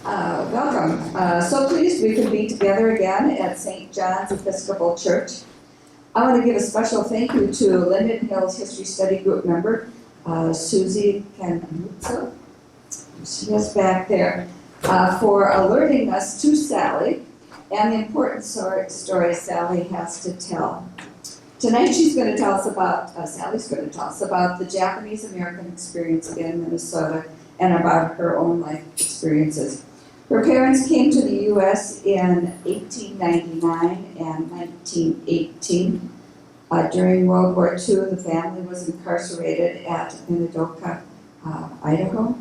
Welcome. So pleased we can be together again at St. John's Episcopal Church. I want to give a special thank you to Linden Hills History Study Group member, Susie Canuzzo, she is back there, for alerting us to Sally and the important story Sally has to tell. Tonight Sally's going to tell us about the Japanese-American experience in Minnesota and about her own life experiences. Her parents came to the U.S. in 1899 and 1918. During World War II, the family was incarcerated at Minidoka, Idaho.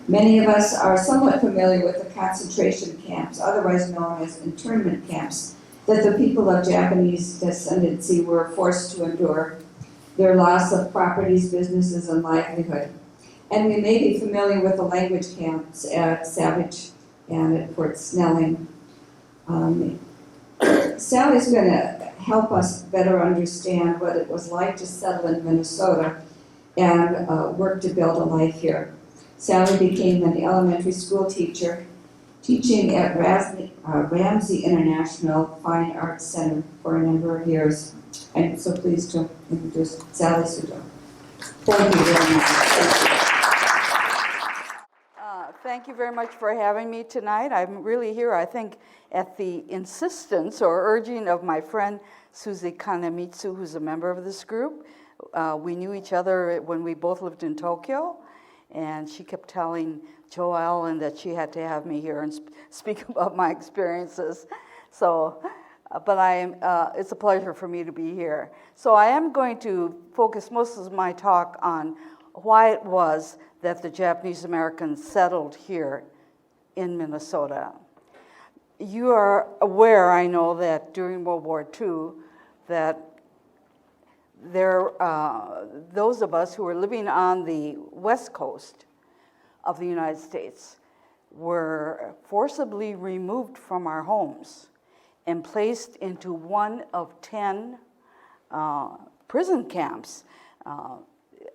Many of us are somewhat familiar with the concentration camps, otherwise known as internment camps, that the people of Japanese descendancy were forced to endure, their loss of properties, businesses, and livelihood. And we may be familiar with the language camps at Savage and at Fort Snelling. Sally's going to help us better understand what it was like to settle in Minnesota and work to build a life here. Sally became an elementary school teacher, teaching at Ramsey International Fine Arts Center for a number of years. I'm so pleased to introduce Sally Sudo. Thank you very much. Thank you very much for having me tonight. I'm really here, I think, at the insistence or urging of my friend Susie Kanemitsu, who's a member of this group. We knew each other when we both lived in Tokyo, and she kept telling Joe Allen that she had to have me here and speak about my experiences. So, but it's a pleasure for me to be here. So I am going to focus most of my talk on why it was that the Japanese Americans settled here in Minnesota. You are aware, I know, that during World War II, that those of us who were living on the west coast of the United States were forcibly removed from our homes and placed into one of 10 prison camps.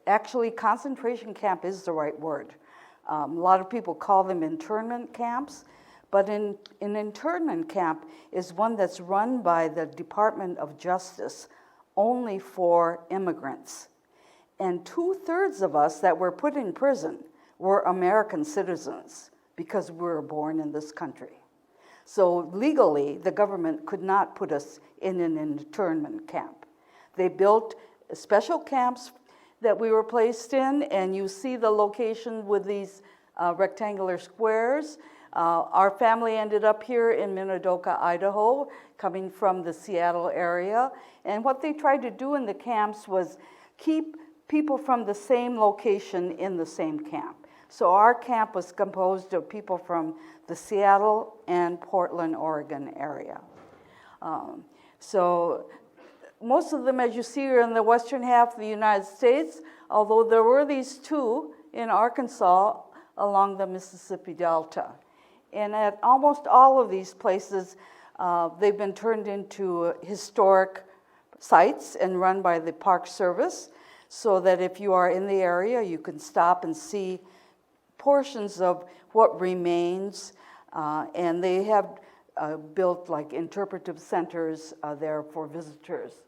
Actually, concentration camp is the right word. A lot of people call them internment camps, but an internment camp is one that's run by the Department of Justice only for immigrants. And 2/3 of us that were put in prison were American citizens because we were born in this country. So legally, the government could not put us in an internment camp. They built special camps that we were placed in, and you see the location with these rectangular squares. Our family ended up here in Minidoka, Idaho, coming from the Seattle area. And what they tried to do in the camps was keep people from the same location in the same camp. So our camp was composed of people from the Seattle and Portland, Oregon area. So most of them, as you see, are in the western half of the United States, although there were these two in Arkansas along the Mississippi Delta. And at almost all of these places, they've been turned into historic sites and run by the Park Service, so that if you are in the area, you can stop and see portions of what remains. And they have built like interpretive centers there for visitors.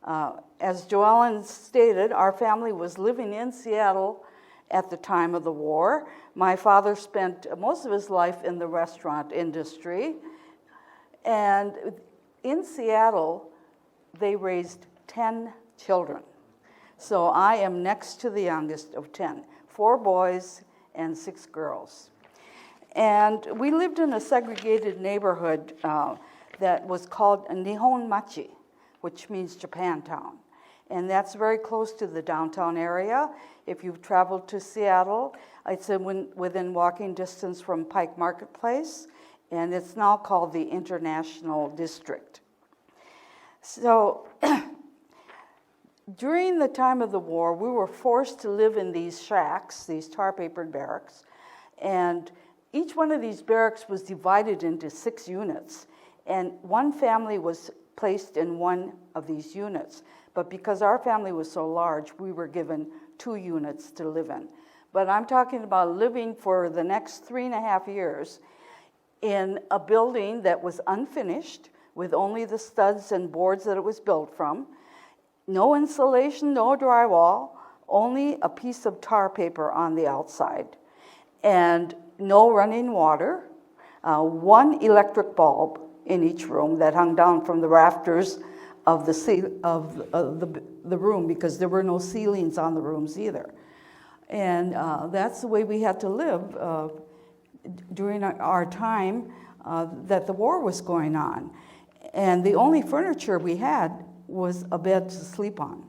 As Joellen stated, our family was living in Seattle at the time of the war. My father spent most of his life in the restaurant industry. And in Seattle, they raised 10 children. So I am next to the youngest of 10, 4 boys and 6 girls. And we lived in a segregated neighborhood that was called Nihon Machi, which means Japantown. And that's very close to the downtown area. If you've traveled to Seattle, it's within walking distance from Pike Marketplace, and it's now called the International District. So during the time of the war, we were forced to live in these shacks, these tar-papered barracks, and each one of these barracks was divided into 6 units, and one family was placed in one of these units. But because our family was so large, we were given 2 units to live in. But I'm talking about living for the next 3.5 years in a building that was unfinished, with only the studs and boards that it was built from. No insulation, no drywall, only a piece of tar paper on the outside. And no running water, one electric bulb in each room that hung down from the rafters of the room, because there were no ceilings on the rooms either. And that's the way we had to live during our time that the war was going on. And the only furniture we had was a bed to sleep on.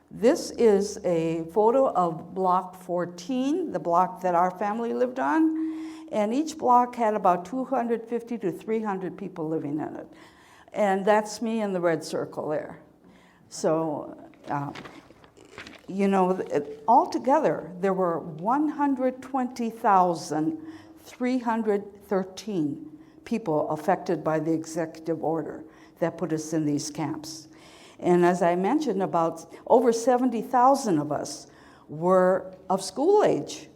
This is a photo of block 14, the block that our family lived on. And each block had about 250 to 300 people living in it. And that's me in the red circle there. So, altogether, there were 120,313 people affected by the executive order that put us in these camps. And as I mentioned, about over 70,000 of us were of school age,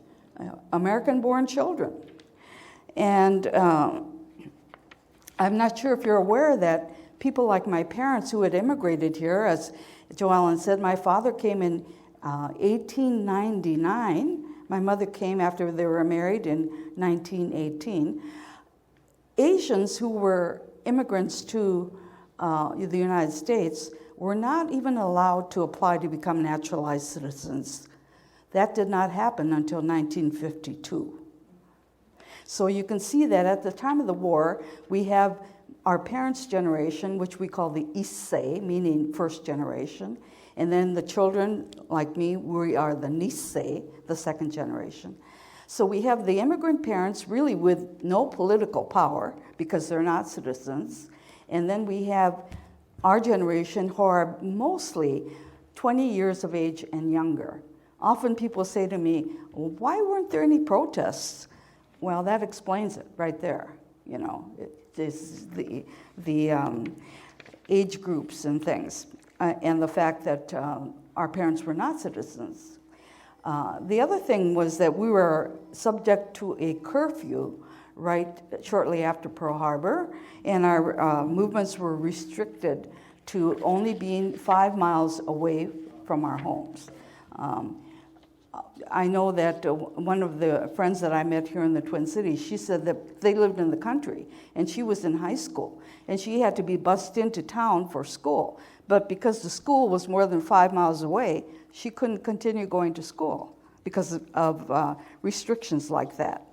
American-born children. And I'm not sure if you're aware that people like my parents who had immigrated here, as Joellen said, my father came in 1899. My mother came after they were married in 1918. Asians who were immigrants to the United States were not even allowed to apply to become naturalized citizens. That did not happen until 1952. So you can see that at the time of the war, we have our parents' generation, which we call the Issei, meaning first generation, and then the children, like me, we are the Nisei, the second generation. So we have the immigrant parents really with no political power because they're not citizens, and then we have our generation who are mostly 20 years of age and younger. Often people say to me, well, why weren't there any protests? Well, that explains it right there. It is the age groups and things, and the fact that our parents were not citizens. The other thing was that we were subject to a curfew right shortly after Pearl Harbor, and our movements were restricted to only being 5 miles away from our homes. I know that one of the friends that I met here in the Twin Cities, she said that they lived in the country, and she was in high school, and she had to be bused into town for school. But because the school was more than 5 miles away, she couldn't continue going to school because of restrictions like that.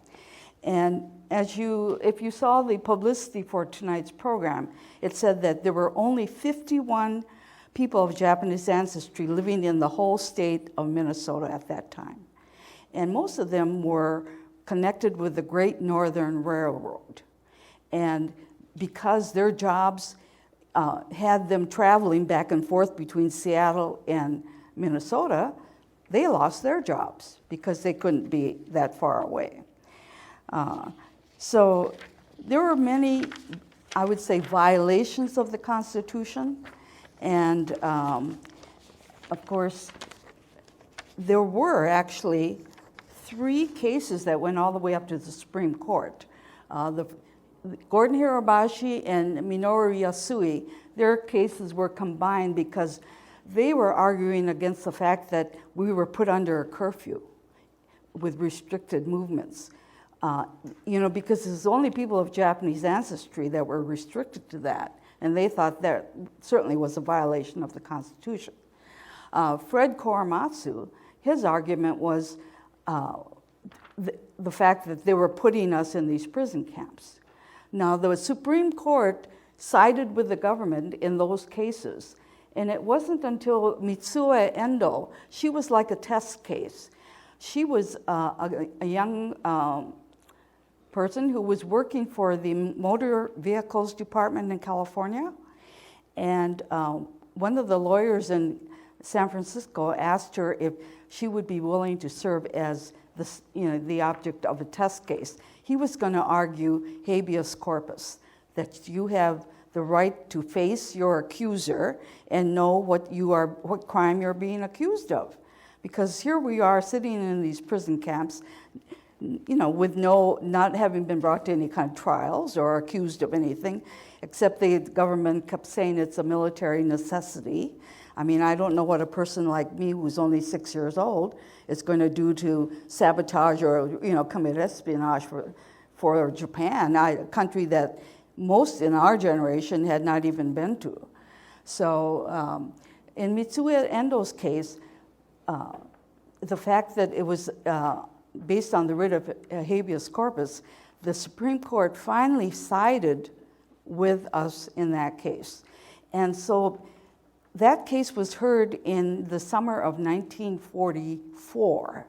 And if you saw the publicity for tonight's program, it said that there were only 51 people of Japanese ancestry living in the whole state of Minnesota at that time. And most of them were connected with the Great Northern Railroad. And because their jobs had them traveling back and forth between Seattle and Minnesota, they lost their jobs because they couldn't be that far away. So there were many, I would say, violations of the Constitution. And of course, there were actually 3 cases that went all the way up to the Supreme Court. Gordon Hirabashi and Minoru Yasui, their cases were combined because they were arguing against the fact that we were put under a curfew with restricted movements. Because it's only people of Japanese ancestry that were restricted to that. And they thought that certainly was a violation of the Constitution. Fred Korematsu, his argument was the fact that they were putting us in these prison camps. Now, the Supreme Court sided with the government in those cases, and it wasn't until Mitsue Endo, she was like a test case. She was a young person who was working for the Motor Vehicles Department in California, and one of the lawyers in San Francisco asked her if she would be willing to serve as the object of a test case. He was going to argue habeas corpus, that you have the right to face your accuser and know what crime you're being accused of. Because here we are sitting in these prison camps, with not having been brought to any kind of trials or accused of anything, except the government kept saying it's a military necessity. I mean, I don't know what a person like me who's only 6 years old is going to do to sabotage or, commit espionage for Japan, a country that most in our generation had not even been to. So in Mitsuya Endo's case, the fact that it was based on the writ of habeas corpus, the Supreme Court finally sided with us in that case. And so that case was heard in the summer of 1944.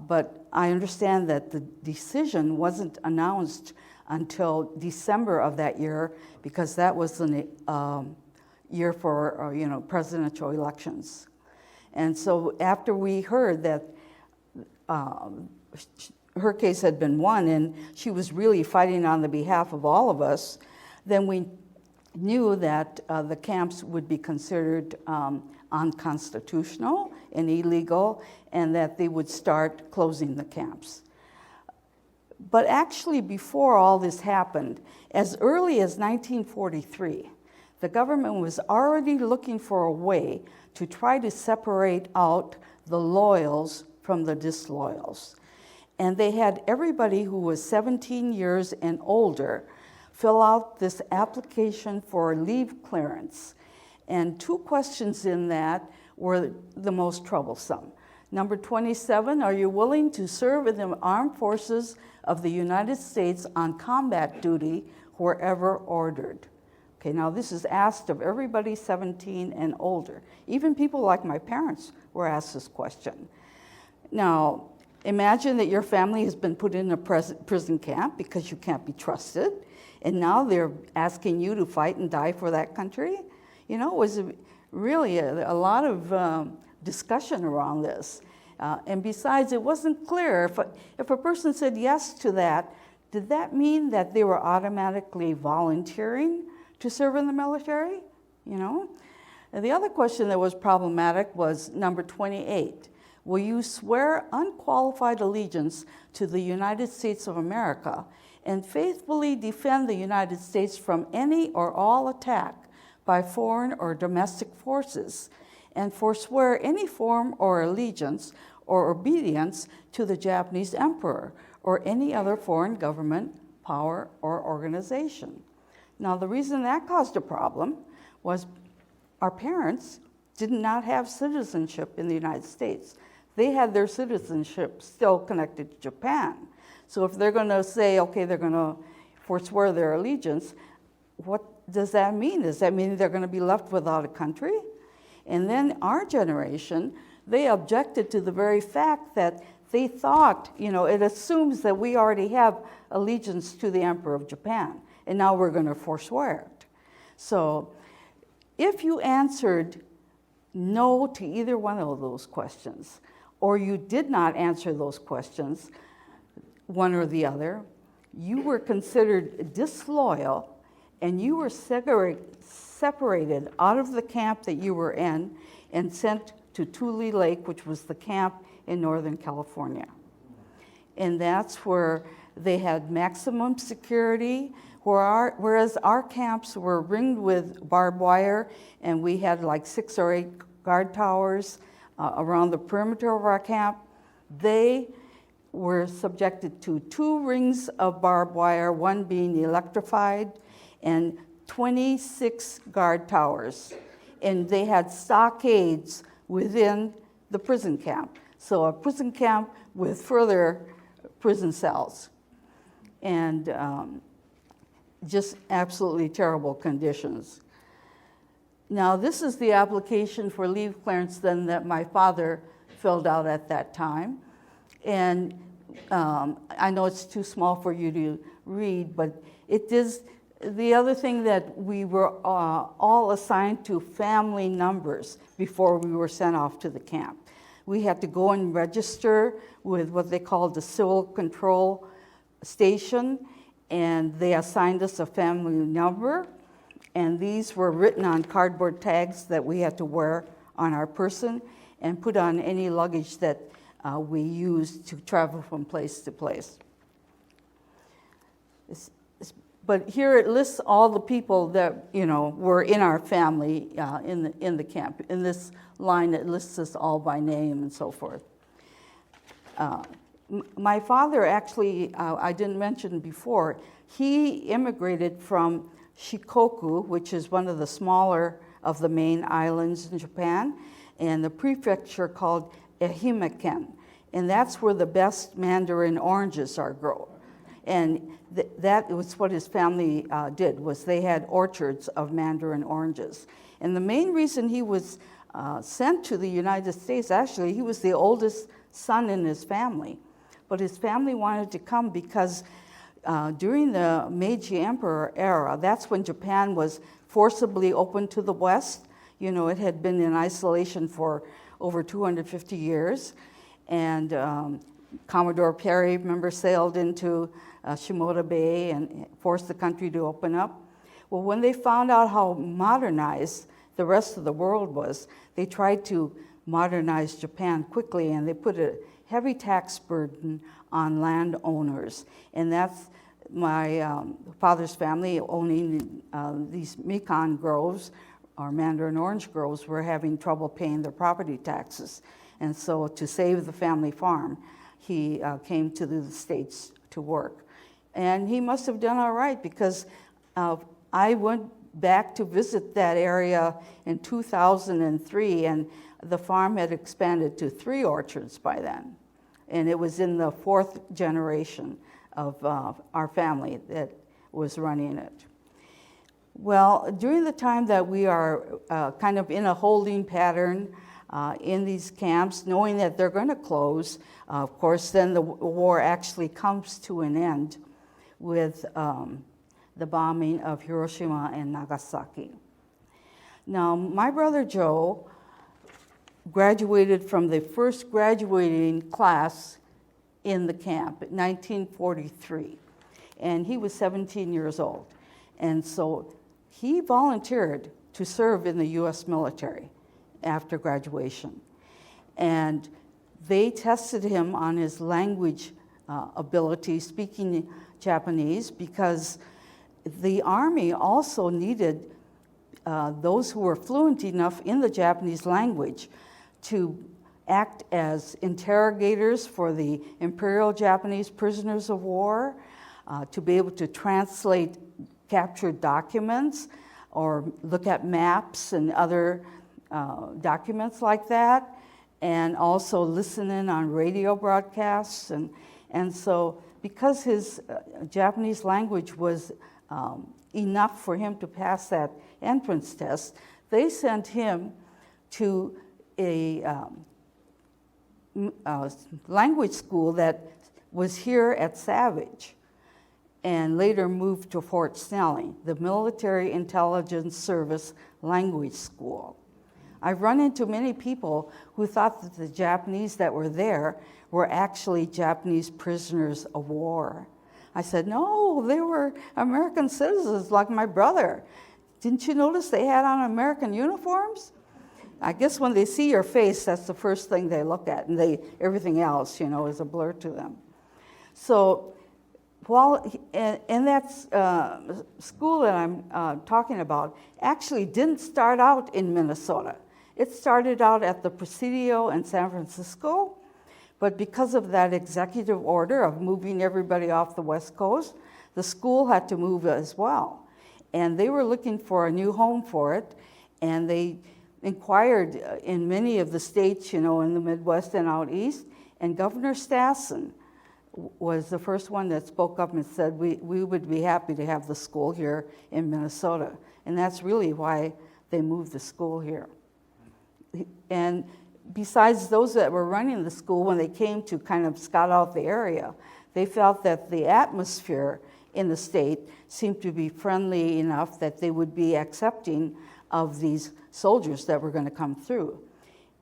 But I understand that the decision wasn't announced until December of that year, because that was the year for presidential elections. And so after we heard that her case had been won and she was really fighting on the behalf of all of us, then we knew that the camps would be considered unconstitutional and illegal, and that they would start closing the camps. But actually, before all this happened, as early as 1943, the government was already looking for a way to try to separate out the loyals from the disloyals. And they had everybody who was 17 years and older fill out this application for leave clearance. And two questions in that were the most troublesome. Number 27, are you willing to serve in the armed forces of the United States on combat duty wherever ordered? Okay, now this is asked of everybody 17 and older. Even people like my parents were asked this question. Now, imagine that your family has been put in a prison camp because you can't be trusted, and now they're asking you to fight and die for that country. It was really a lot of discussion around this. And besides, it wasn't clear if a person said yes to that, did that mean that they were automatically volunteering to serve in the military? And the other question that was problematic was number 28. Will you swear unqualified allegiance to the United States of America and faithfully defend the United States from any or all attack by foreign or domestic forces, and forswear any form or allegiance or obedience to the Japanese emperor or any other foreign government, power, or organization? Now, the reason that caused a problem was our parents did not have citizenship in the United States. They had their citizenship still connected to Japan. So if they're going to say, okay, they're going to forswear their allegiance, what does that mean? Does that mean they're going to be left without a country? And then our generation, they objected to the very fact that they thought, it assumes that we already have allegiance to the Emperor of Japan, and now we're going to forswear it. So if you answered no to either one of those questions, or you did not answer those questions, one or the other, you were considered disloyal, and you were separated out of the camp that you were in and sent to Tule Lake, which was the camp in Northern California. And that's where they had maximum security, whereas our camps were ringed with barbed wire, and we had like 6 or 8 guard towers around the perimeter of our camp. They were subjected to 2 rings of barbed wire, one being electrified, and 26 guard towers. And they had stockades within the prison camp. So a prison camp with further prison cells. And just absolutely terrible conditions. Now, this is the application for leave clearance then that my father filled out at that time. And I know it's too small for you to read, but it is the other thing that we were all assigned to family numbers before we were sent off to the camp. We had to go and register with what they called the civil control station, and they assigned us a family number, and these were written on cardboard tags that we had to wear on our person, and put on any luggage that we used to travel from place to place. But here it lists all the people that, you know, were in our family in the camp. In this line, it lists us all by name and so forth. My father actually, I didn't mention before, he immigrated from Shikoku, which is one of the smaller of the main islands in Japan, and the prefecture called Ehime-ken. And that's where the best mandarin oranges are grown. And that was what his family did, was they had orchards of mandarin oranges. And the main reason he was sent to the United States, actually, he was the oldest son in his family. But his family wanted to come because during the Meiji Emperor era, that's when Japan was forcibly opened to the West. You know, it had been in isolation for over 250 years. And Commodore Perry, remember, sailed into Shimoda Bay and forced the country to open up. Well, when they found out how modernized the rest of the world was, they tried to modernize Japan quickly, and they put a heavy tax burden on landowners. And that's my father's family owning these Mikan groves, or mandarin orange groves, were having trouble paying their property taxes. And so to save the family farm, he came to the States to work. And he must have done all right, because I went back to visit that area in 2003, and the farm had expanded to 3 orchards by then. And it was in the 4th generation of our family that was running it. Well, during the time that we are kind of in a holding pattern in these camps, knowing that they're going to close, of course, then the war actually comes to an end with the bombing of Hiroshima and Nagasaki. Now, my brother Joe graduated from the first graduating class in the camp in 1943, and he was 17 years old. And so he volunteered to serve in the U.S. military after graduation. And they tested him on his language ability, speaking Japanese, because the Army also needed those who were fluent enough in the Japanese language to act as interrogators for the Imperial Japanese prisoners of war, to be able to translate captured documents or look at maps and other documents like that, and also listen in on radio broadcasts. And so because his Japanese language was enough for him to pass that entrance test, they sent him to a language school that was here at Savage and later moved to Fort Snelling, the Military Intelligence Service Language School. I've run into many people who thought that the Japanese that were there were actually Japanese prisoners of war. I said, no, they were American citizens like my brother. Didn't you notice they had on American uniforms? I guess when they see your face, that's the first thing they look at, and everything else, you know, is a blur to them. So while in that school that I'm talking about actually didn't start out in Minnesota. It started out at the Presidio in San Francisco, but because of that executive order of moving everybody off the West Coast, the school had to move as well. And they were looking for a new home for it, and they inquired in many of the states, you know, in the Midwest and out east, and Governor Stassen was the first one that spoke up and said, we would be happy to have the school here in Minnesota. And that's really why they moved the school here. And besides those that were running the school, when they came to kind of scout out the area, they felt that the atmosphere in the state seemed to be friendly enough that they would be accepting of these soldiers that were going to come through.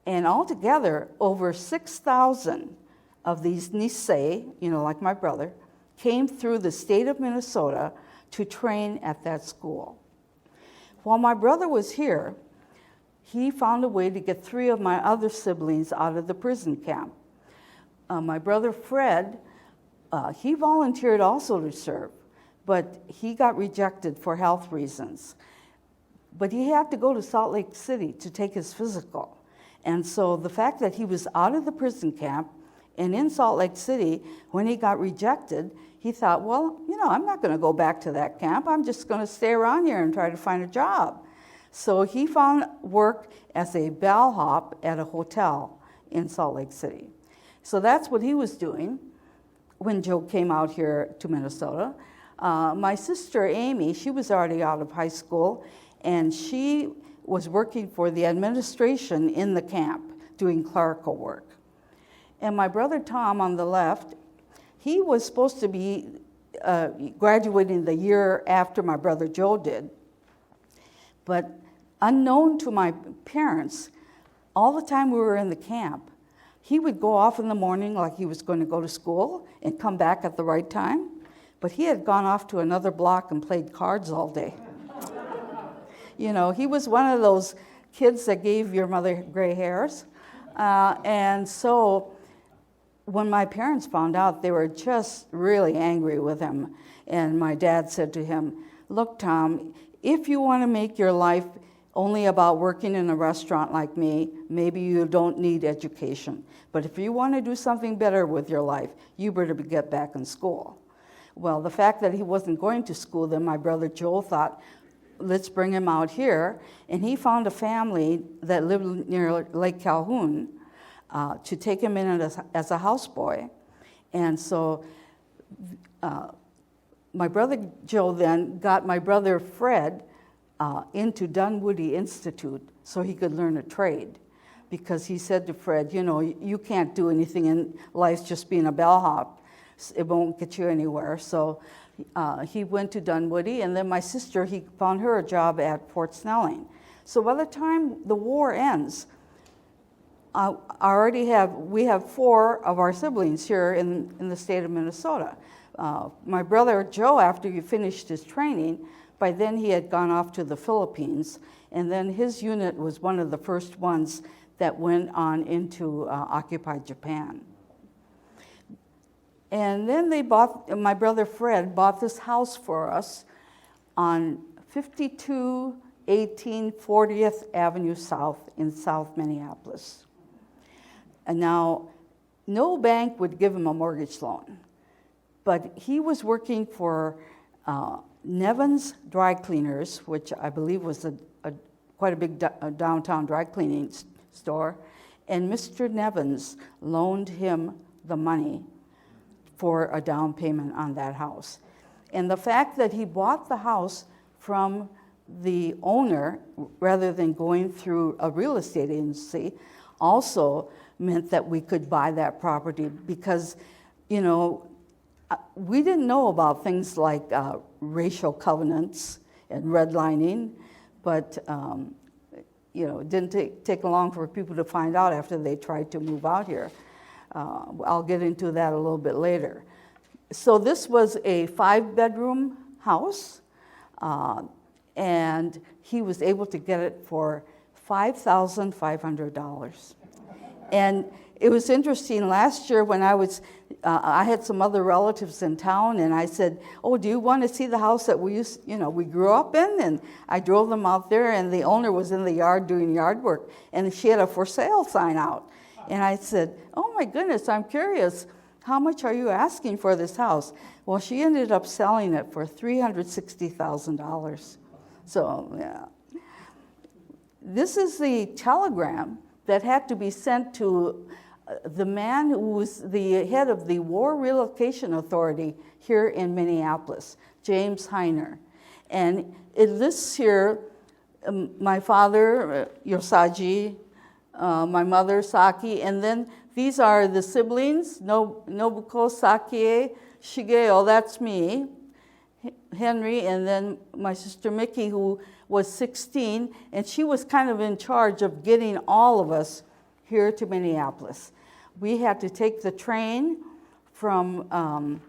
And altogether, over 6,000 of these Nisei, you know, like my brother, came through the state of Minnesota to train at that school. While my brother was here, he found a way to get 3 of my other siblings out of the prison camp. My brother Fred, he volunteered also to serve, but he got rejected for health reasons. But he had to go to Salt Lake City to take his physical. And so the fact that he was out of the prison camp and in Salt Lake City, when he got rejected, he thought, well, I'm not going to go back to that camp. I'm just going to stay around here and try to find a job. So he found work as a bellhop at a hotel in Salt Lake City. So that's what he was doing when Joe came out here to Minnesota. My sister Amy, she was already out of high school, and she was working for the administration in the camp, doing clerical work. And my brother Tom on the left, he was supposed to be graduating the year after my brother Joe did. But unknown to my parents, all the time we were in the camp, he would go off in the morning like he was going to go to school and come back at the right time. But he had gone off to another block and played cards all day. He was one of those kids that gave your mother gray hairs. And so when my parents found out, they were just really angry with him. And my dad said to him, look, Tom, if you want to make your life only about working in a restaurant like me, maybe you don't need education. But if you want to do something better with your life, you better get back in school. Well, the fact that he wasn't going to school, then my brother Joel thought, let's bring him out here. And he found a family that lived near Lake Calhoun to take him in as a houseboy. And so my brother Joe then got my brother Fred into Dunwoody Institute so he could learn a trade. Because he said to Fred, you can't do anything in life just being a bellhop. It won't get you anywhere. So he went to Dunwoody, and then my sister, he found her a job at Fort Snelling. So by the time the war ends, we have 4 of our siblings here in the state of Minnesota. My brother Joe, after he finished his training, by then he had gone off to the Philippines, and then his unit was one of the first ones that went on into occupied Japan. And then my brother Fred bought this house for us on 5218 40th Avenue South in South Minneapolis. And now, no bank would give him a mortgage loan, but he was working for Nevin's Dry Cleaners, which I believe was quite a big downtown dry cleaning store, and Mr. Nevins loaned him the money for a down payment on that house. And the fact that he bought the house from the owner rather than going through a real estate agency also meant that we could buy that property because, we didn't know about things like racial covenants and redlining, but it didn't take long for people to find out after they tried to move out here. I'll get into that a little bit later. So this was a 5-bedroom house, and he was able to get it for $5,500. And it was interesting, last year when I had some other relatives in town, and I said, oh, do you want to see the house that we grew up in? And I drove them out there, and the owner was in the yard doing yard work, and she had a for sale sign out. And I said, oh my goodness, I'm curious, how much are you asking for this house? Well, she ended up selling it for $360,000. So, yeah. This is the telegram that had to be sent to the man who was the head of the War Relocation Authority here in Minneapolis, James Heiner. And it lists here my father, Yosaji, my mother, Saki, and then these are the siblings, Nobuko, Sakie, Shigeo, that's me, Henry, and then my sister Mickey, who was 16, and she was kind of in charge of getting all of us here to Minneapolis. We had to take the train from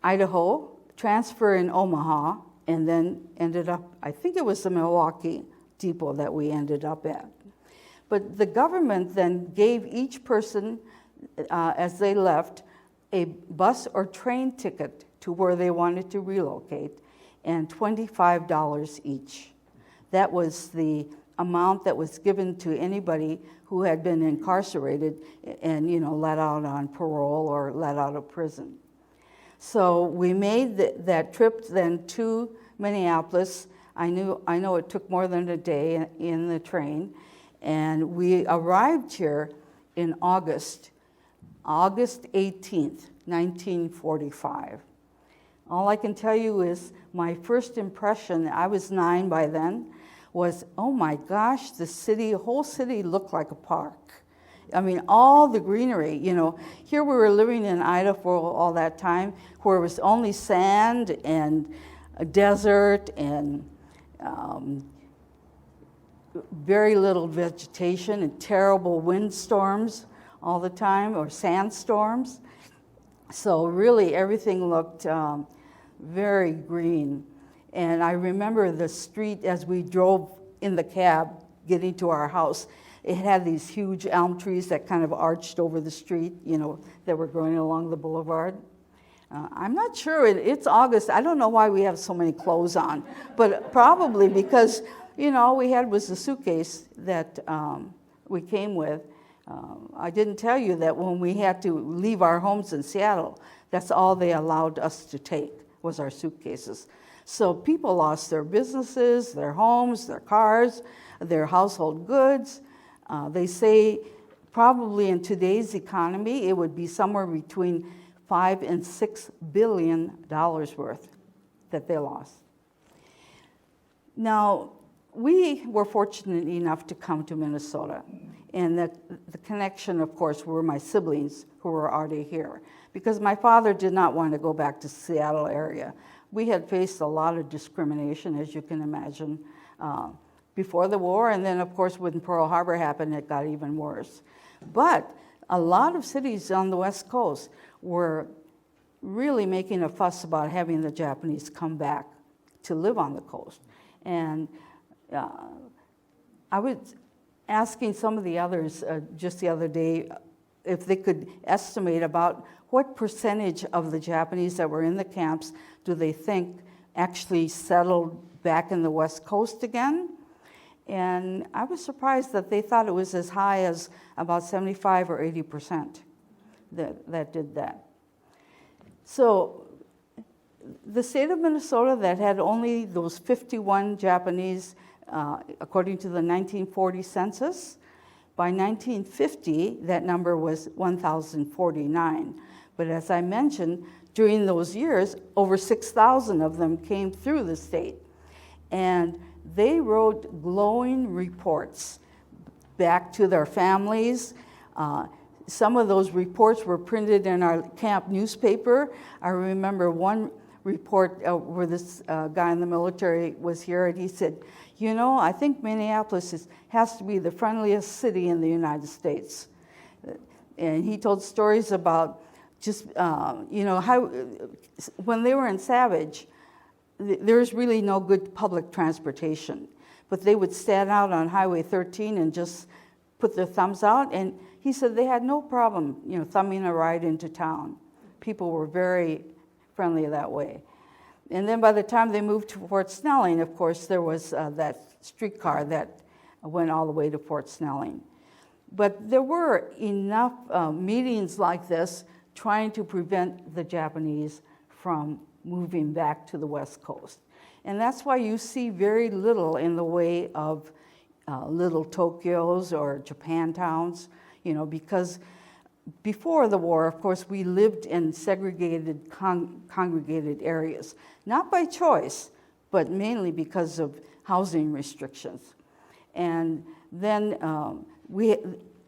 Idaho, transfer in Omaha, and then ended up, I think it was the Milwaukee depot that we ended up at. But the government then gave each person, as they left, a bus or train ticket to where they wanted to relocate, and $25 each. That was the amount that was given to anybody who had been incarcerated and, let out on parole or let out of prison. So we made that trip then to Minneapolis. I know it took more than a day in the train, and we arrived here in August 18th, 1945. All I can tell you is my first impression, I was 9 by then, was, oh my gosh, the whole city looked like a park. I mean, all the greenery, Here we were living in Idaho all that time, where it was only sand and a desert and very little vegetation and terrible windstorms all the time, or sandstorms. So really everything looked very green. And I remember the street as we drove in the cab getting to our house. It had these huge elm trees that kind of arched over the street, that were growing along the boulevard. I'm not sure, it's August. I don't know why we have so many clothes on, but probably because, all we had was the suitcase that we came with. I didn't tell you that when we had to leave our homes in Seattle, that's all they allowed us to take was our suitcases. So people lost their businesses, their homes, their cars, their household goods. They say probably in today's economy, it would be somewhere between $5 and $6 billion worth that they lost. Now, we were fortunate enough to come to Minnesota. And the connection, of course, were my siblings who were already here. Because my father did not want to go back to the Seattle area. We had faced a lot of discrimination, as you can imagine, before the war. And then, of course, when Pearl Harbor happened, it got even worse. But a lot of cities on the West Coast were really making a fuss about having the Japanese come back to live on the coast. And I was asking some of the others just the other day if they could estimate about what percentage of the Japanese that were in the camps do they think actually settled back in the West Coast again. And I was surprised that they thought it was as high as about 75 or 80% that did that. So the state of Minnesota that had only those 51 Japanese, according to the 1940 census, by 1950, that number was 1,049. But as I mentioned, during those years, over 6,000 of them came through the state. And they wrote glowing reports back to their families. Some of those reports were printed in our camp newspaper. I remember one report where this guy in the military was here, and he said, I think Minneapolis has to be the friendliest city in the United States. And he told stories about just, how when they were in Savage, there's really no good public transportation. But they would stand out on Highway 13 and just put their thumbs out. And he said they had no problem, thumbing a ride into town. People were very friendly that way. And then by the time they moved to Fort Snelling, of course, there was that streetcar that went all the way to Fort Snelling. But there were enough meetings like this trying to prevent the Japanese from moving back to the West Coast. And that's why you see very little in the way of little Tokyos or Japantowns, because before the war, of course, we lived in segregated, congregated areas, not by choice, but mainly because of housing restrictions. And then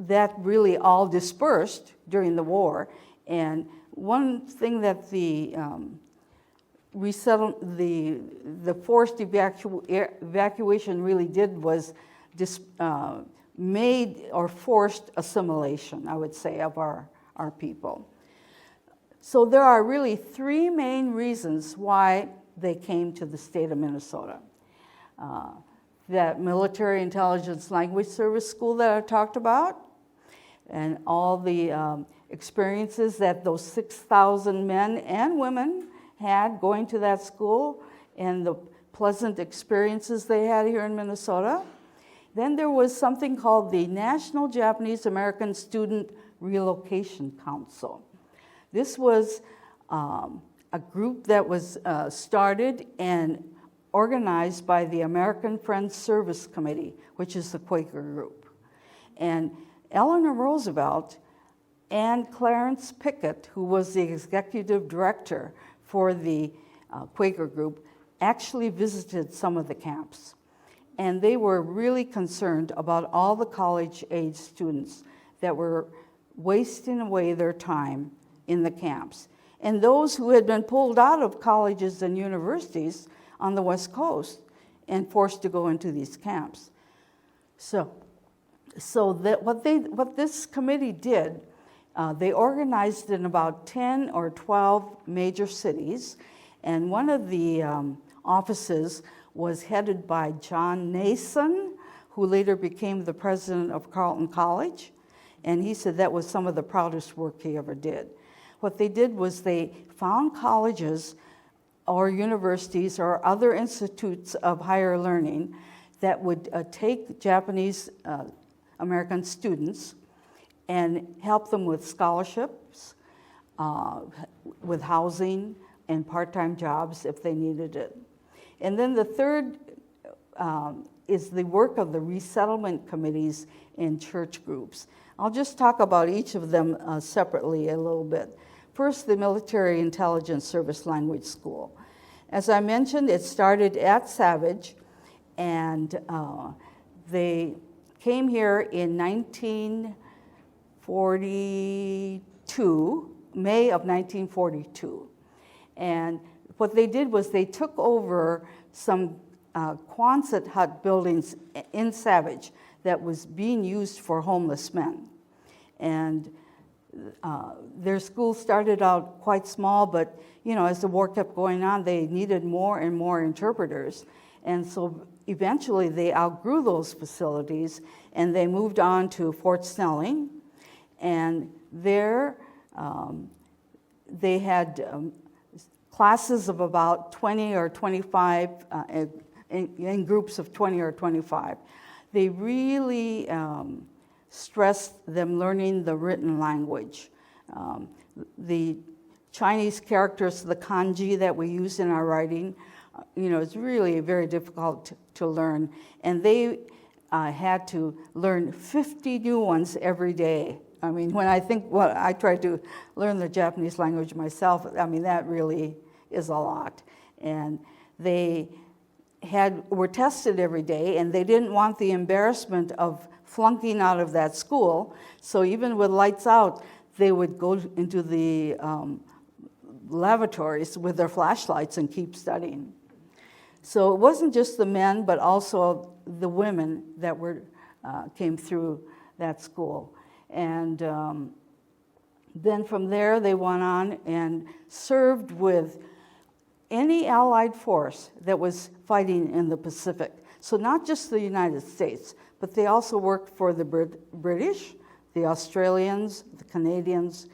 that really all dispersed during the war. And one thing that the forced evacuation really did was made or forced assimilation, I would say, of our people. So there are really three main reasons why they came to the state of Minnesota. that military intelligence language service school that I talked about, and all the experiences that those 6,000 men and women had going to that school, and the pleasant experiences they had here in Minnesota. Then there was something called the National Japanese American Student Relocation Council. This was a group that was started and organized by the American Friends Service Committee, which is the Quaker group. And Eleanor Roosevelt and Clarence Pickett, who was the executive director for the Quaker group, actually visited some of the camps. And they were really concerned about all the college-age students that were wasting away their time in the camps, and those who had been pulled out of colleges and universities on the West Coast and forced to go into these camps. So that what this committee did, they organized in about 10 or 12 major cities, and one of the offices was headed by John Nason, who later became the president of Carleton College, and he said that was some of the proudest work he ever did. What they did was they found colleges or universities or other institutes of higher learning that would take Japanese American students and help them with scholarships, with housing, and part-time jobs if they needed it. And then the third is the work of the resettlement committees in church groups. I'll just talk about each of them separately a little bit. First, the Military Intelligence Service Language School. As I mentioned, it started at Savage, and they came here in 1942, May of 1942. And what they did was they took over some Quonset hut buildings in Savage that was being used for homeless men. And their school started out quite small, but as the war kept going on, they needed more and more interpreters. And so eventually they outgrew those facilities and they moved on to Fort Snelling. And there they had classes of about 20 or 25, in groups of 20 or 25. They really stressed them learning the written language. The Chinese characters, the kanji that we use in our writing, it's really very difficult to learn. And they had to learn 50 new ones every day. I mean, when I tried to learn the Japanese language myself, that really is a lot. And they were tested every day, and they didn't want the embarrassment of flunking out of that school. So even with lights out, they would go into the lavatories with their flashlights and keep studying. So it wasn't just the men, but also the women that came through that school. And then from there, they went on and served with any Allied force that was fighting in the Pacific. So not just the United States, but they also worked for the British, the Australians, the Canadians.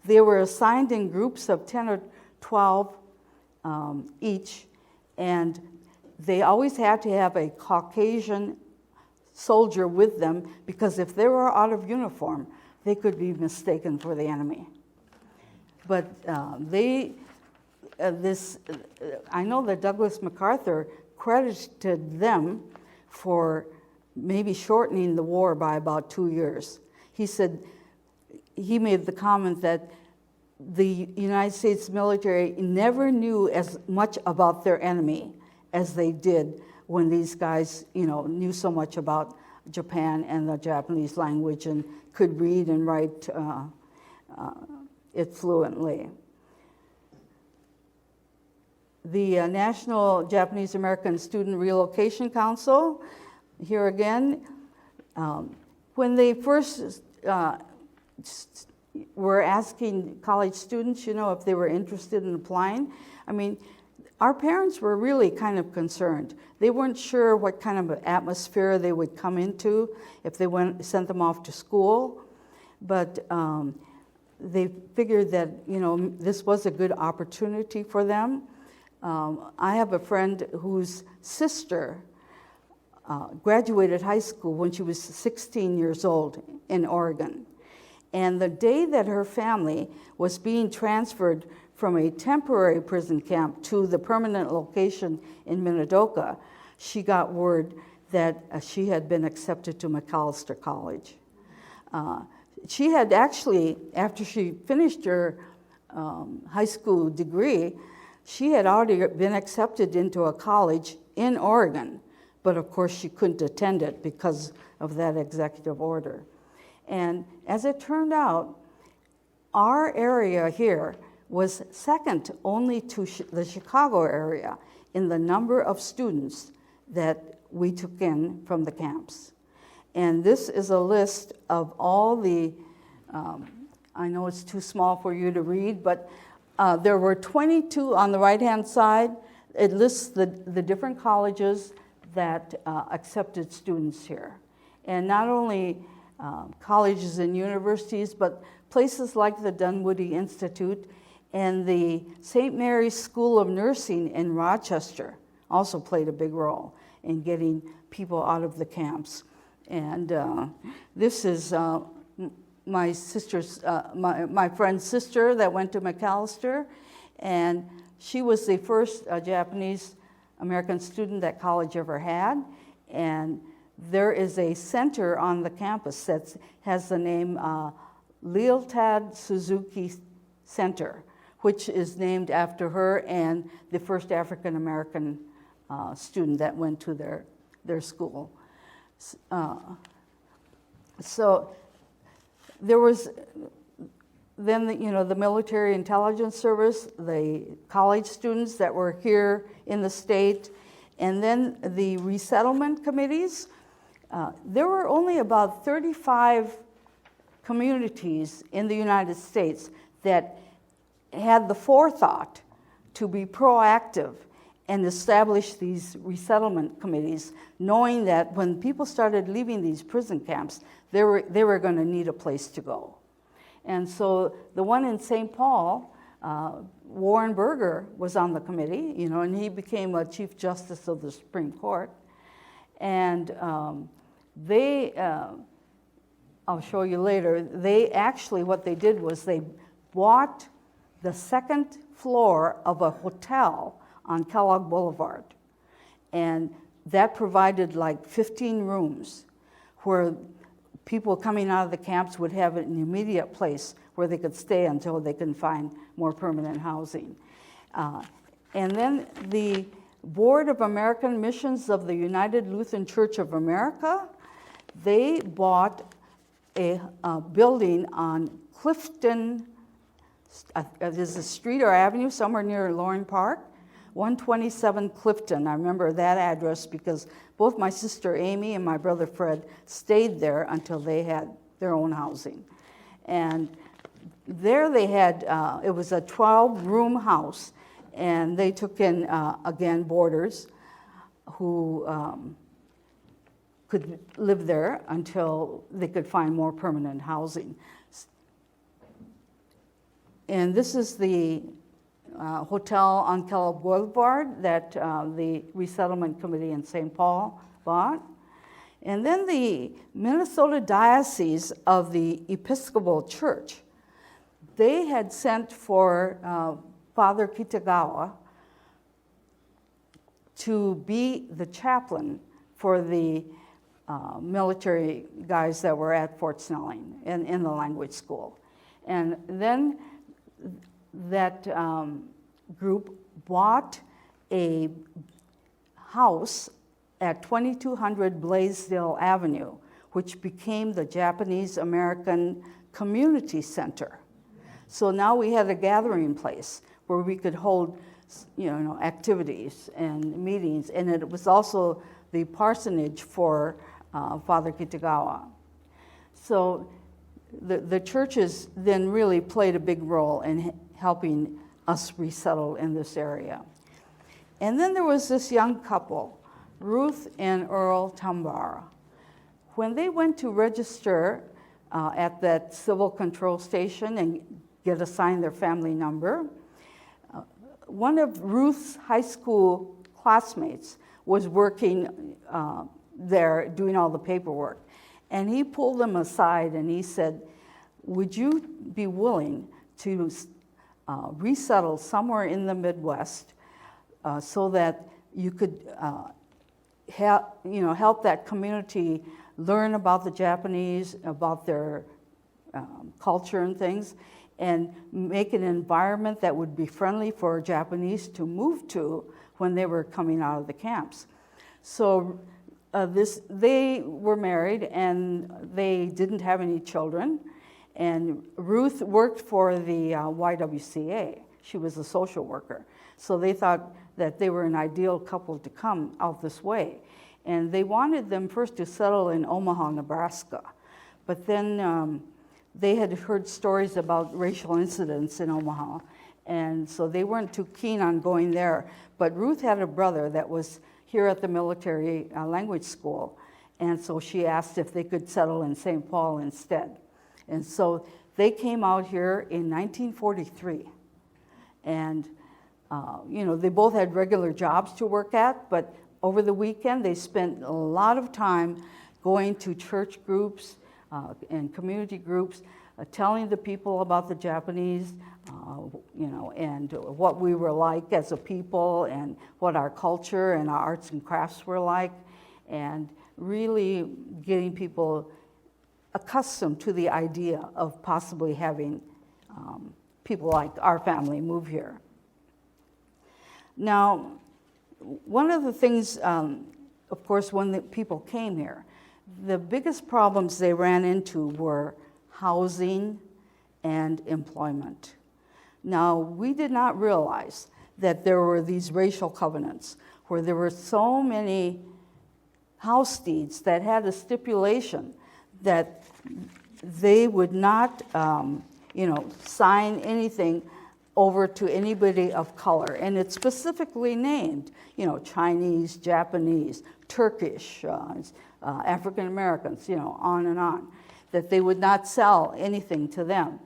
They were assigned in groups of 10 or 12 each, and they always had to have a Caucasian soldier with them, because if they were out of uniform, they could be mistaken for the enemy. But I know that Douglas MacArthur credited them for maybe shortening the war by about 2 years. He made the comment that the United States military never knew as much about their enemy as they did when these guys, knew so much about Japan and the Japanese language and could read and write it fluently. The National Japanese American Student Relocation Council, here again, when they first were asking college students, if they were interested in applying, our parents were really kind of concerned. They weren't sure what kind of atmosphere they would come into if they sent them off to school, but they figured that, this was a good opportunity for them. I have a friend whose sister graduated high school when she was 16 years old in Oregon. And the day that her family was being transferred from a temporary prison camp to the permanent location in Minidoka, she got word that she had been accepted to Macalester College. She had actually, after she finished her high school degree, she had already been accepted into a college in Oregon, but of course she couldn't attend it because of that executive order. And as it turned out, our area here was second only to the Chicago area in the number of students that we took in from the camps. And this is a list of all the, I know it's too small for you to read, but there were 22 on the right-hand side. It lists the different colleges that accepted students here. And not only colleges and universities, but places like the Dunwoody Institute and the St. Mary's School of Nursing in Rochester also played a big role in getting people out of the camps. And this is my sister's, my friend's sister that went to Macalester, and she was the first Japanese American student that college ever had. And there is a center on the campus that has the name Leotad Suzuki Center, which is named after her and the first African American student that went to their school. So there was then the military intelligence service, the college students that were here in the state, and then the resettlement committees. There were only about 35 communities in the United States that had the forethought to be proactive and establish these resettlement committees, knowing that when people started leaving these prison camps, they were going to need a place to go. And so the one in St. Paul, Warren Burger was on the committee, and he became a Chief Justice of the Supreme Court. And I'll show you later, they actually, what they did was they bought the second floor of a hotel on Kellogg Boulevard. And that provided like 15 rooms where people coming out of the camps would have an immediate place where they could stay until they can find more permanent housing. And then the Board of American Missions of the United Lutheran Church of America, they bought a building on Clifton, there's a street or avenue somewhere near Loring Park, 127 Clifton. I remember that address because both my sister Amy and my brother Fred stayed there until they had their own housing. And there they had, it was a 12-room house, and they took in, again, boarders who could live there until they could find more permanent housing. And this is the hotel on Kellogg Boulevard that the Resettlement Committee in St. Paul bought. And then the Minnesota Diocese of the Episcopal Church, they had sent for Father Kitagawa to be the chaplain for the military guys that were at Fort Snelling in the language school. And then that group bought a house at 2200 Blaisdell Avenue, which became the Japanese American Community Center. So now we had a gathering place where we could hold, activities and meetings, and it was also the parsonage for Father Kitagawa. So the churches then really played a big role in helping us resettle in this area. And then there was this young couple, Ruth and Earl Tambara. When they went to register at that civil control station and get assigned their family number, one of Ruth's high school classmates was working there doing all the paperwork. And he pulled them aside and he said, would you be willing to resettle somewhere in the Midwest so that you could help that community learn about the Japanese, about their culture and things, and make an environment that would be friendly for Japanese to move to when they were coming out of the camps. So they were married and they didn't have any children. And Ruth worked for the YWCA. She was a social worker. So they thought that they were an ideal couple to come out this way. And they wanted them first to settle in Omaha, Nebraska. But then they had heard stories about racial incidents in Omaha. And so they weren't too keen on going there. But Ruth had a brother that was here at the military language school. And so she asked if they could settle in St. Paul instead. And so they came out here in 1943. And, they both had regular jobs to work at, but over the weekend they spent a lot of time going to church groups and community groups, telling the people about the Japanese, and what we were like as a people and what our culture and our arts and crafts were like, and really getting people accustomed to the idea of possibly having people like our family move here. Now, one of the things, of course, when the people came here, the biggest problems they ran into were housing and employment. Now, we did not realize that there were these racial covenants where there were so many house deeds that had a stipulation that they would not, sign anything over to anybody of color. And it's specifically named, Chinese, Japanese, Turkish, African Americans, on and on, that they would not sell anything to them.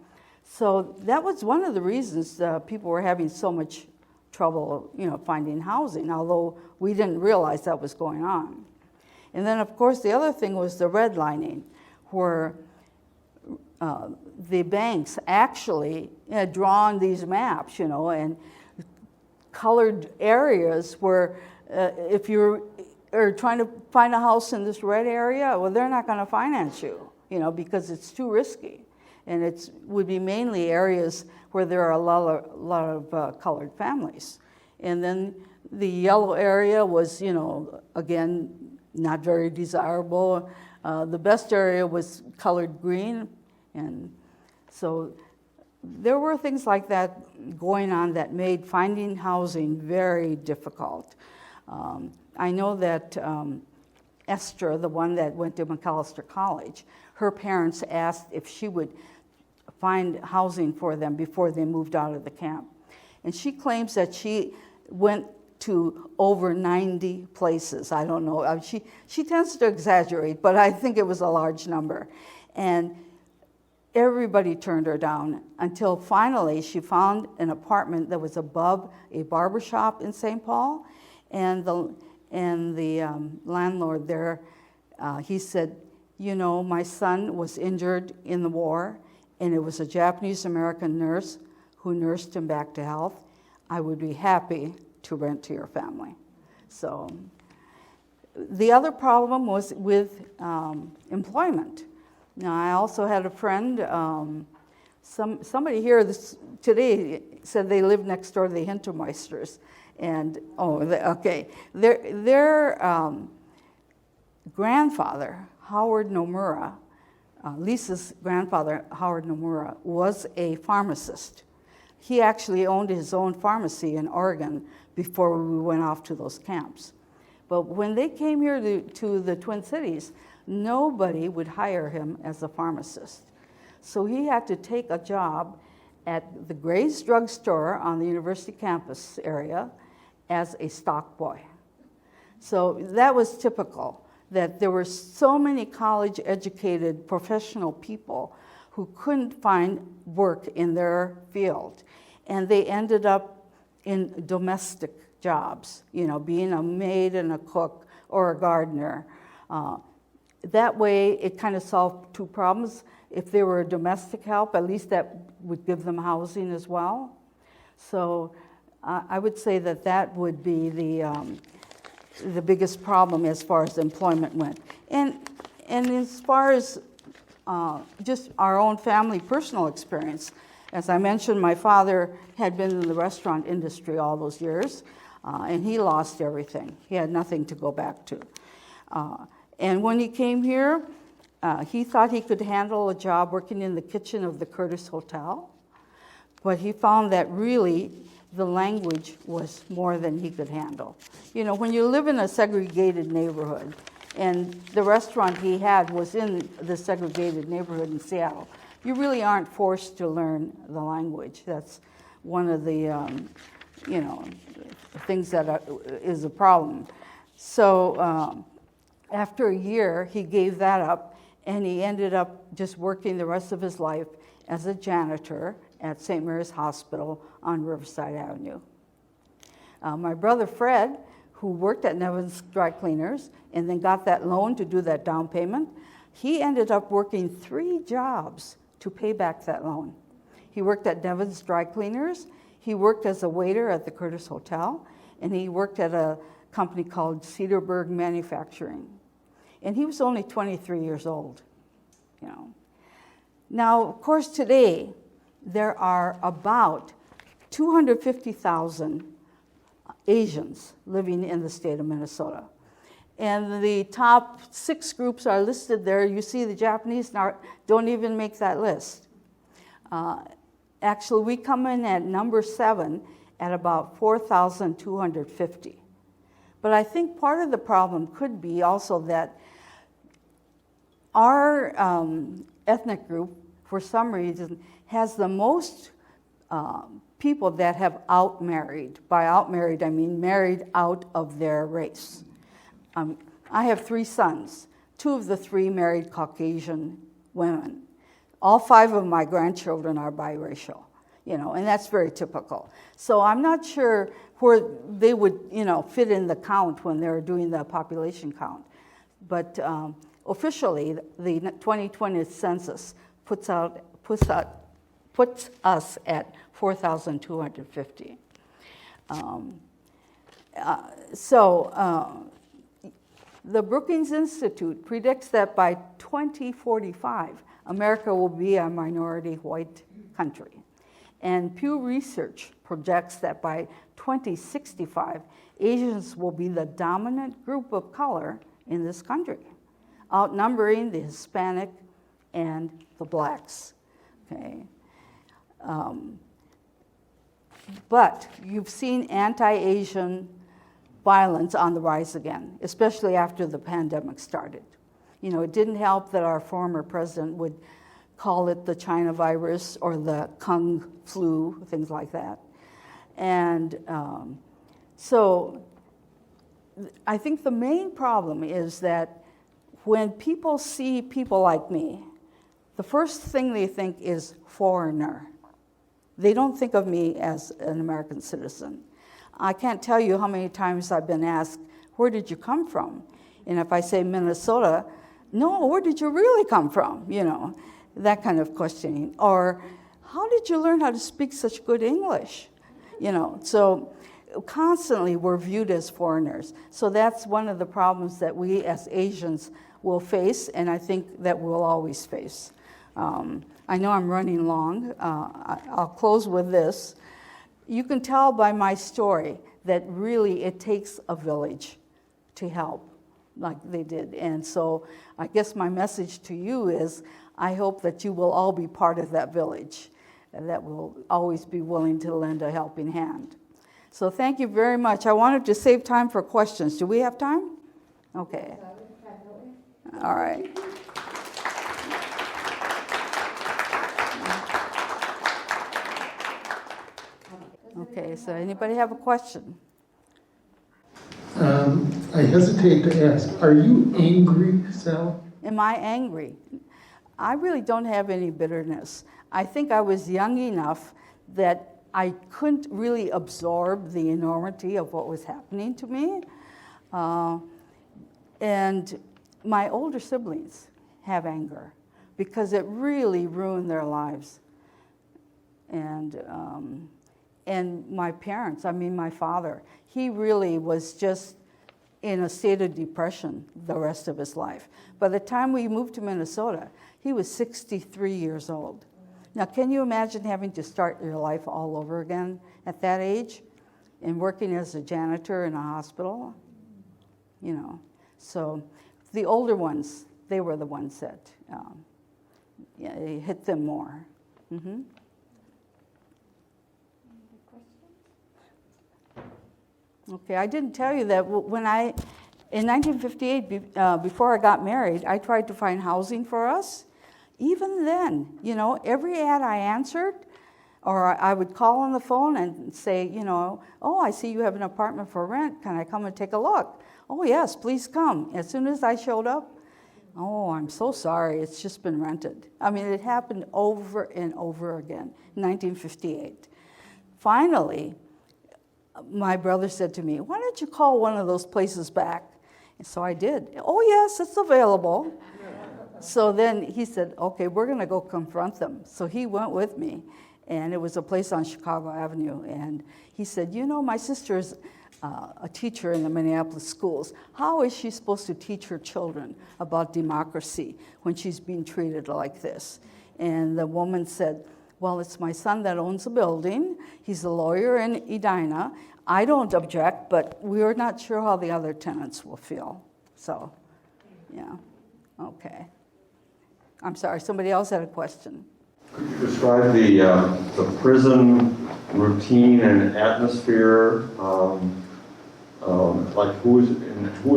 So that was one of the reasons people were having so much trouble, finding housing, although we didn't realize that was going on. And then, of course, the other thing was the redlining, where the banks actually had drawn these maps, and colored areas where if you're trying to find a house in this red area, well, they're not going to finance you, because it's too risky. And it would be mainly areas where there are a lot of colored families. And then the yellow area was, again, not very desirable. The best area was colored green. And so there were things like that going on that made finding housing very difficult. I know that Esther, the one that went to McAllister College, her parents asked if she would find housing for them before they moved out of the camp. And she claims that she went to over 90 places. I don't know. She tends to exaggerate, but I think it was a large number. And everybody turned her down until finally she found an apartment that was above a barbershop in St. Paul. And the landlord there, he said, my son was injured in the war, and it was a Japanese-American nurse who nursed him back to health. I would be happy to rent to your family. So the other problem was with employment. Now, I also had a friend, somebody here today said they lived next door to the Hintermeisters. And, their grandfather, Howard Nomura, Lisa's grandfather, Howard Nomura, was a pharmacist. He actually owned his own pharmacy in Oregon before we went off to those camps. But when they came here to the Twin Cities, nobody would hire him as a pharmacist. So he had to take a job at the Gray's drugstore on the university campus area as a stock boy. So that was typical, that there were so many college-educated professional people who couldn't find work in their field. And they ended up in domestic jobs, being a maid and a cook or a gardener. That way, it kind of solved two problems. If they were a domestic help, at least that would give them housing as well. So I would say that would be the biggest problem as far as employment went. And as far as just our own family personal experience, as I mentioned, my father had been in the restaurant industry all those years, and he lost everything. He had nothing to go back to. And when he came here, he thought he could handle a job working in the kitchen of the Curtis Hotel, but he found that really the language was more than he could handle. When you live in a segregated neighborhood, and the restaurant he had was in the segregated neighborhood in Seattle, you really aren't forced to learn the language. That's one of the, things that is a problem. So after a year, he gave that up, and he ended up just working the rest of his life as a janitor at St. Mary's Hospital on Riverside Avenue. My brother Fred, who worked at Nevin's Dry Cleaners and then got that loan to do that down payment, he ended up working 3 jobs to pay back that loan. He worked at Nevin's Dry Cleaners, he worked as a waiter at the Curtis Hotel, and he worked at a company called Cedarburg Manufacturing. And he was only 23 years old. Now, of course, today, there are about 250,000 Asians living in the state of Minnesota. And the top 6 groups are listed there. You see the Japanese don't even make that list. Actually, we come in at number 7 at about 4,250. But I think part of the problem could be also that our ethnic group, for some reason, has the most people that have outmarried. By outmarried, I mean married out of their race. I have 3 sons. 2 of the 3 married Caucasian women. All 5 of my grandchildren are biracial, and that's very typical. So I'm not sure where they would, fit in the count when they're doing the population count. But officially, the 2020 census puts us at 4,250. The Brookings Institute predicts that by 2045, America will be a minority white country. And Pew Research projects that by 2065, Asians will be the dominant group of color in this country, outnumbering the Hispanic and the blacks. Okay. But you've seen anti-Asian violence on the rise again, especially after the pandemic started. It didn't help that our former president would call it the China virus or the Kung flu, things like that. And so I think the main problem is that when people see people like me, the first thing they think is foreigner. They don't think of me as an American citizen. I can't tell you how many times I've been asked, where did you come from? And if I say Minnesota, no, where did you really come from? That kind of questioning. Or, how did you learn how to speak such good English? So constantly we're viewed as foreigners. So that's one of the problems that we as Asians will face, and I think that we'll always face. I know I'm running long. I'll close with this. You can tell by my story that really it takes a village to help like they did. And so I guess my message to you is I hope that you will all be part of that village and that will always be willing to lend a helping hand. So thank you very much. I wanted to save time for questions. Do we have time? Okay. All right. Okay, so anybody have a question? I hesitate to ask, are you angry, Sal? Am I angry? I really don't have any bitterness. I think I was young enough that I couldn't really absorb the enormity of what was happening to me. And my older siblings have anger because it really ruined their lives. And my parents, I mean my father, he really was just in a state of depression the rest of his life. By the time we moved to Minnesota, he was 63 years old. Now, can you imagine having to start your life all over again at that age and working as a janitor in a hospital? You know, so the older ones, they were the ones that it hit them more. Mm-hmm. Okay, I didn't tell you that when in 1958, before I got married, I tried to find housing for us. Even then, you know, every ad I answered, or I would call on the phone and say, you know, oh, I see you have an apartment for rent. Can I come and take a look? Oh, yes, please come. As soon as I showed up, oh, I'm so sorry, it's just been rented. I mean, it happened over and over again in 1958. Finally, my brother said to me, why don't you call one of those places back? And so I did. Oh, yes, it's available. So then he said, okay, we're going to go confront them. So he went with me, and it was a place on Chicago Avenue. And he said, you know, my sister's a teacher in the Minneapolis schools. How is she supposed to teach her children about democracy when she's being treated like this? And the woman said, well, it's my son that owns the building. He's a lawyer in Edina. I don't object, but we're not sure how the other tenants will feel. So, yeah, okay. I'm sorry, somebody else had a question. Could you describe the prison routine and atmosphere? Like who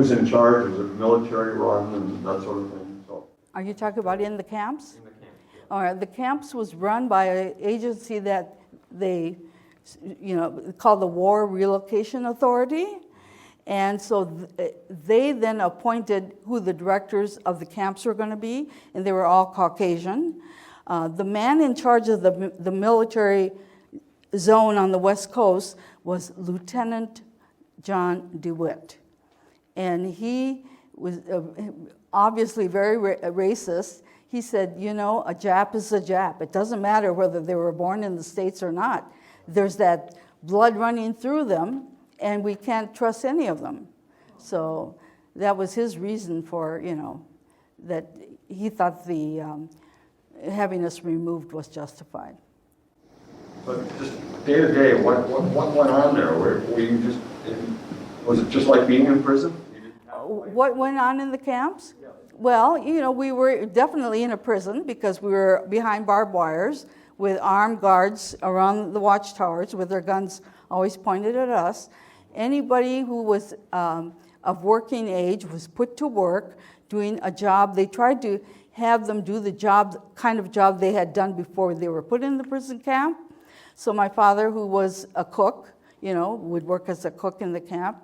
is in charge? Was it military run and that sort of thing? So. Are you talking about in the camps? In the camp, yeah. All right, the camps was run by an agency that they, you know, called the War Relocation Authority. And so they then appointed who the directors of the camps were going to be, and they were all Caucasian. The man in charge of the military zone on the West Coast was Lieutenant John DeWitt. And he was obviously very racist. He said, you know, a Jap is a Jap. It doesn't matter whether they were born in the States or not. There's that blood running through them, and we can't trust any of them. So that was his reason for, you know, that he thought the having us removed was justified. But just day to day, what went on there? Were you just, was it just like being in prison? What went on in the camps? Yeah. Well, you know, we were definitely in a prison because we were behind barbed wires with armed guards around the watchtowers with their guns always pointed at us. Anybody who was of working age was put to work doing a job. They tried to have them do the job, kind of job they had done before they were put in the prison camp. So my father, who was a cook, you know, would work as a cook in the camp.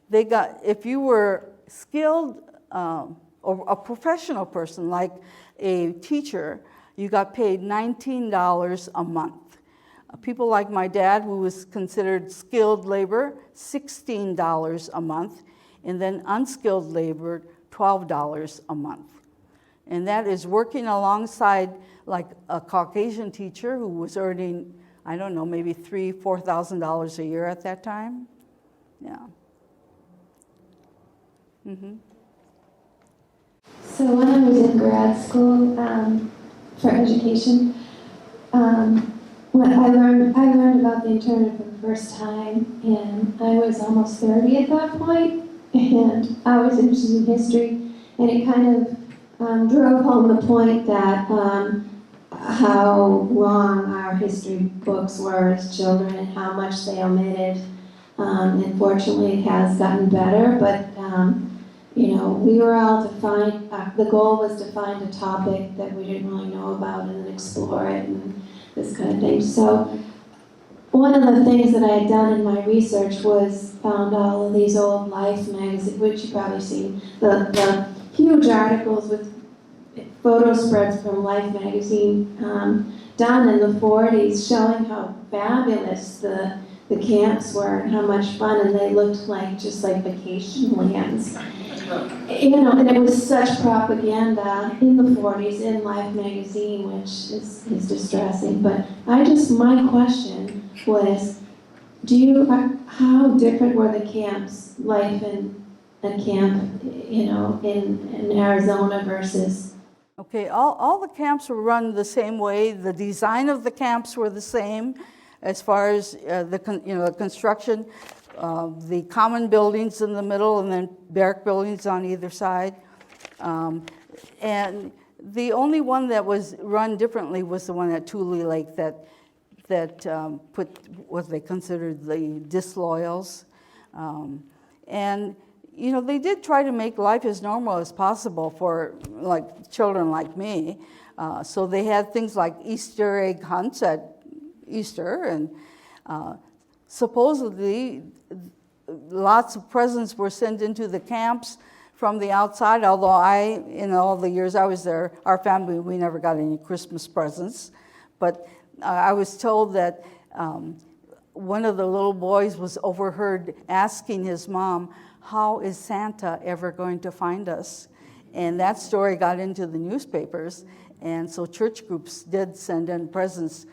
They got, if you were skilled or a professional person like a teacher, you got paid $19 a month. People like my dad, who was considered skilled labor, $16 a month, and then unskilled labor, $12 a month. And that is working alongside like a Caucasian teacher who was earning, I don't know, maybe $3,000, $4,000 a year at that time. Yeah. Mm-hmm. So when I was in grad school for education, when I learned about the internment for the first time, and I was almost 30 at that point, and I was interested in history, and it kind of drove home the point that how wrong our history books were as children and how much they omitted. And fortunately, it has gotten better, but you know, we were all to find, the goal was to find a topic that we didn't really know about and then explore it and this kind of thing. So one of the things that I had done in my research was found all of these old Life magazines, which you've probably seen, the huge articles with photo spreads from Life magazine done in the 40s, showing how fabulous the camps were and how much fun, and they looked like just like vacation lands. You know, and it was such propaganda in the 40s in Life magazine, which is distressing. But my question was, how different were the camps, life in a camp, you know, in Arizona versus? Okay, all the camps were run the same way. The design of the camps were the same as far as the construction. The common buildings in the middle and then barrack buildings on either side. And the only one that was run differently was the one at Tule Lake that put what they considered the disloyals. And you know, they did try to make life as normal as possible for like children like me. So they had things like Easter egg hunts at Easter, and supposedly lots of presents were sent into the camps from the outside, although in all the years I was there, our family, we never got any Christmas presents. But I was told that one of the little boys was overheard asking his mom, "How is Santa ever going to find us?" And that story got into the newspapers, and so church groups did send in presents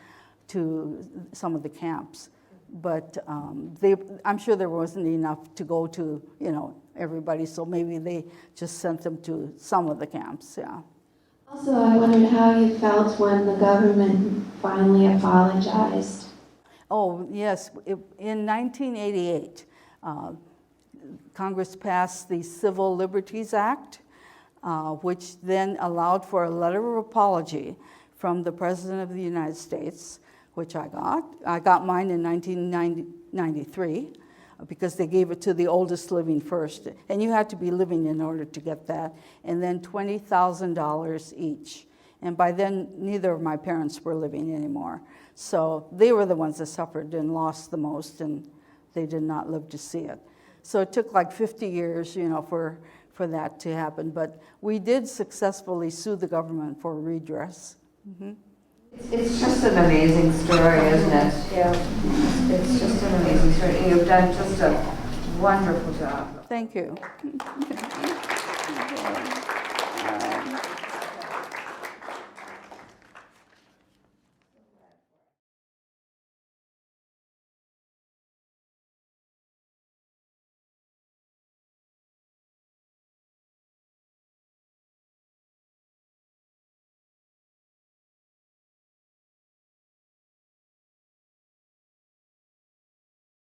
to some of the camps. But I'm sure there wasn't enough to go to, you know, everybody, so maybe they just sent them to some of the camps, yeah. Also, I wondered how you felt when the government finally apologized. Oh, yes, in 1988, Congress passed the Civil Liberties Act, which then allowed for a letter of apology from the President of the United States, which I got. I got mine in 1993 because they gave it to the oldest living first. And you had to be living in order to get that. And then $20,000 each. And by then, neither of my parents were living anymore. So they were the ones that suffered and lost the most, and they did not live to see it. So it took like 50 years, you know, for that to happen. But we did successfully sue the government for redress. Mm-hmm. It's just an amazing story, isn't it? Yeah. It's just an amazing story. And you've done just a wonderful job. Thank you.